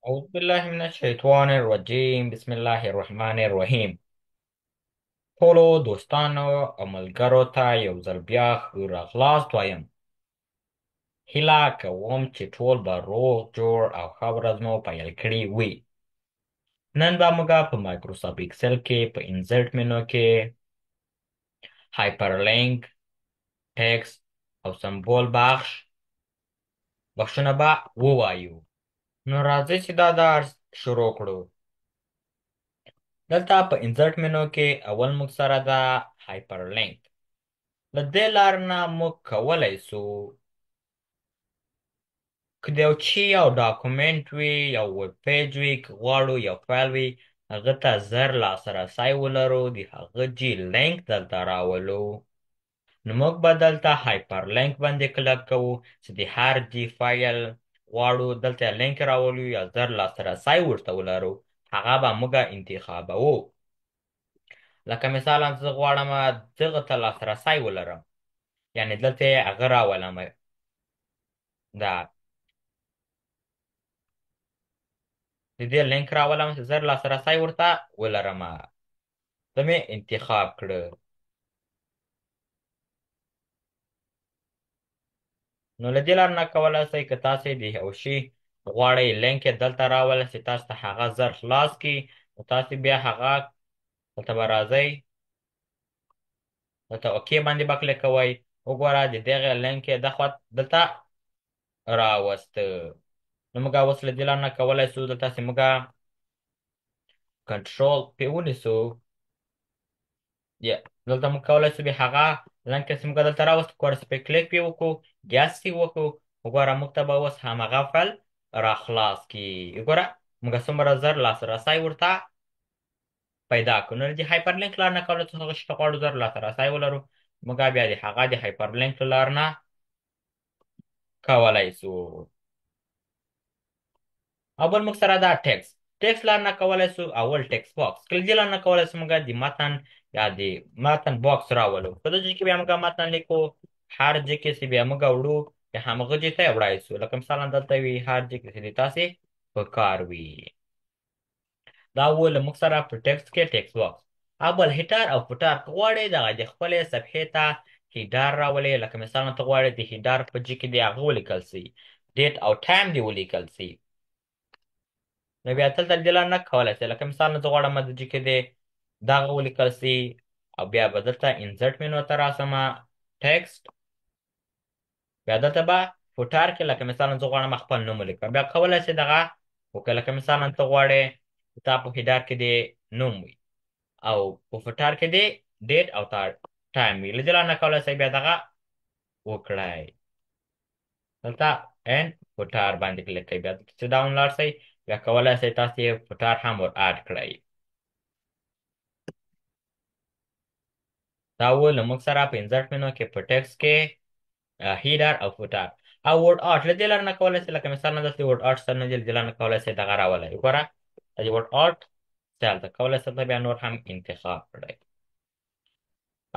أعوذ بالله من الشیطان الرجیم بسم الله الرحمن الرحیم. ټولو دوستانو او ملګرو ته یو ځل بیا ښه راغلاست وایم. هیله کوم چې ټول به روغ جوړ او ښه ورځ مو پیل کړې وي. نن به موږ په مایکروسافټ اکسل کې په انزرټ منو کې هایپرلینک، ټیکست او سمبول بخشونه به ووایو. نو راځئ چې دا درس شروع کړو. دلته په انزرټ منو کې اول موږ سره ده هایپرلینک. له دې لارې نه موږ کولی سو که د یو چی یو ډاکومنټ وي، یو ویب پیج وي، که غواړو یو فایل وي، هغه ته زر لاسرسی ولرو، د هغه جي لینک دلته راولو. نو موږ به دلته هایپرلینک باندې کلک کوو چې د هر جي فایل غواړو دلته لینک راولو یا زر لاسرسی ورته ولرو، هغه به موږ انتخابوو. لکه مثالا زه غواړم دغه ته لاسرسی ولرم، یعنې دلته یې هغه راولم، دا د دې لینک راولم چې زر لاسرسی ورته ولرم. دا مې انتخاب کړه. نو له دې لارې نه کولی شئ که تاسې د یو شي غواړئ لینک یې دلته راولئ چې تاسو ته هغه زر خلاص کړي، نو تاسې بیا هغه دلته به راځئ، دلته اوکې باندې به کلیک کوئ. وګوره د دغه لینک یې دخوا دلته راوسته. نو موږ اوس له دې لارې نه کولی شو دلته چې موږ کنټرول پې ونیسو. دلته موږ کولی شو بیا هغه لینک چې موږ دلته راوست وګوره چې پې کلیک پې وکړو، ګس یې وکړو، وګوره موږ ته به اوس همغه فایل راخلاص کړي. وګوره موږ څومره زر لاسرسی ورته پیدا کړو. نو د هایپرلینک لار نه کولی شو هغه شي ته غواړو زر لاسرسی ولرو، موږ بیا د هغه د هایپرلینک له لار نه کولی شو. اول موږ سره دا ټکس لار نه کولی شو. اول ټکس باکس کله دې لار نه کولی شو موږ د متن یا د متن باکس راولو. په دې ځای کې بیا موږ متن لیکو، هر ځای کې چې بیا موږ وړو د همغه ځای ته یې وړای شو. لکه مثلا دلته وي هر ځای کې چې د تاسې په کار وي. دا و له موږ سره په ټکس کې ټکس باکس. اول هیډر او فوټر که غواړئ دغه د خپلې صفحې ته هیډر راولئ. لکه مثلا ته غواړې د هیډر په ځای کې د هغه ولیکل سي، ډیټ او ټایم دې ولیکل سي، نو بیا دلته دې لار نه کولی شئ. لکه مثلا زه غواړم د جي کې دې دغه ولیکل سي، او بیا به دلته انزرټ منو ته راسم، ټکسټ، بیا دلته به فوټر کې لکه مثلا زه غواړم خپل نوم ولیکم، بیا کولی شئ دغه وکړئ. لکه مثلا ته غواړې تا په هیډر کې دې نوم وي او په فوټر کې دې ډیټ او ټایم وي. له دې لار نه کولی شئ بیا دغه وکړئ. دلته اینډ فوټر باندې کلیک کوئ، بیا دلته چې ډاون لاړ شئ بیا کولی شئ تاسې فوټر هم ور اډ کړئ. دا و له موږ سره په انزرټ منو کې په ټکس کې هیډر او فوټر او ورډ آرټ. له دې لارې نه کولی شئ لکه مثلا دلته ورډ آرټ سره نه دی، له دې لارې نه کولی شئ دغه راولئ. وګوره د ورډ آرټ سټایل ته کولی شئ بیا نور هم انتخاب کړئ.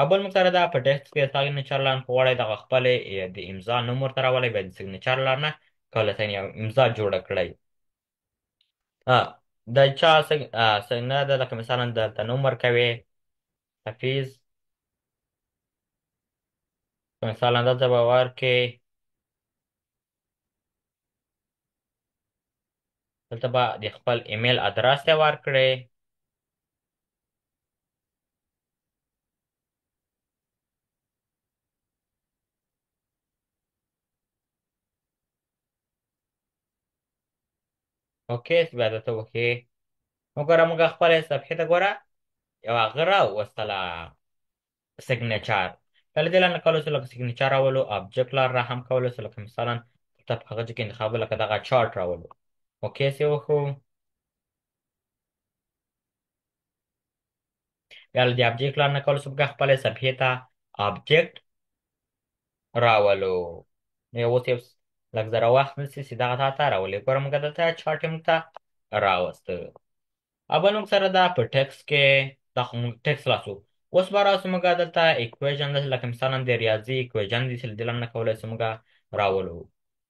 اول موږ سره دا په ټکس کې سیګنیچر لارن که غواړئ دغه خپلې د امضا نوم ورته راولئ، بیا د سیګنیچر لار نه کولی شئ یو امضا جوړه کړئ. د چا سګنه ده، لکه مثلا دلته نوم ورکوې حفیظ، مثلا دلته به ورکې، دلته به د خپل ایمیل ادرس یې ورکړې. اوکې بیا درته وښې. وګوره موږ خپلې صفحې ته ګوره یو هغه راوستله سیګنیچر. له دې لارې نه کولی شو لکه سیګنیچر راولو، آبجکټ لار را هم کولی شو، لکه مثلا دلته په هغه ځای کې انتخاب لکه دغه چارټ راولو، اوکې سې وښو. بیا له دې آبجکټ لار نه کولی شو موږ خپلې صفحې ته آبجکټ راولو. نو یو اوس یو لږ ذره وخت نیسي چې دغه تا ته راولي. ګوره موږ دلته چارټ یې موږ ته راوسته. اول موږ سره دا په ټکس کې دا خو موږ ټکس خلاصو. اوس به راسو موږ دلته اکویژن داسې لکه مثلا د ریاضي اکویژن دي چې له دې لارې نه کولی شو موږ راولو.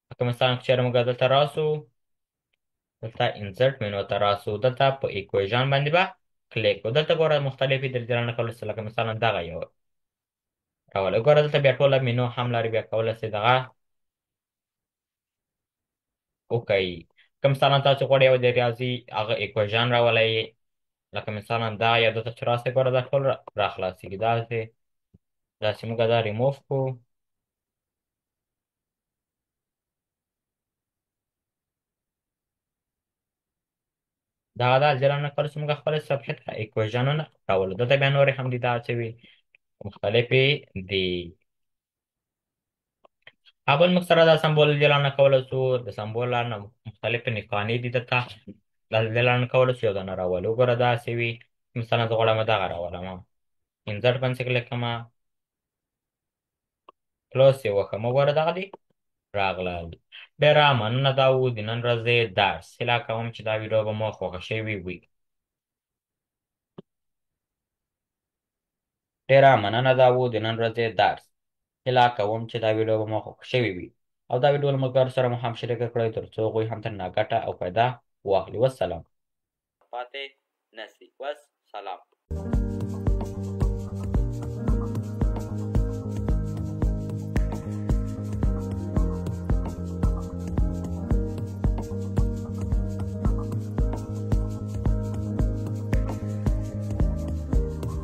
لکه مثلا که چېرې موږ دلته راسو دلته انسرټ مینو ته راسو. دلته په ایکویژن باندې به کلیک کو. دلته ګوره مختلفې درجې نه کولای شي، لکه مثلا دغه یو راولئ. ګوره دلته بیا ټوله مینو هم لري، بیا کولای شئ دغه وکړئ. که مثلا تاسو غواړئ یو د ریاضي هغه ایکویژن راولئ، لکه مثلا دا یا دلته چې راسئ، ګوره دا ټول راخلاصېږي. داسې موږ دا ریموف کړو. دغه دا الجبر نه کولای شو موږ خپل صفحې ته ایکویژنونه راولو. دلته بیا نورې هم دي دغه څه وي مختلفې دي. اول موږ سره دا سمبول جلا نه کولای شو، د سمبول نه مختلفې نښانې دي دلته دا جلا نه کولای شو، یو دانه راولو. وګوره داسې وي. مثلا زه غواړم دغه راولم، انسرټ باندې کلیک کوم، کلوز یې وکړم. وګوره دغه دي راغلل. ډېره مننه. دا و د نن ورځې درس. هیله کوم چې دا ویډیو به مو خوښه شوې وي. ډېره مننه. دا و د نن ورځې درس. هیله کوم چې دا ویډیو به مو خوښه شوې وي او دا ویډیو له ملګرو سره مو هم شریکه کړئ، تر څو هغوی هم ترې ګټه او فایده واخلي. والسلام. پاتې نشئ. والسلام.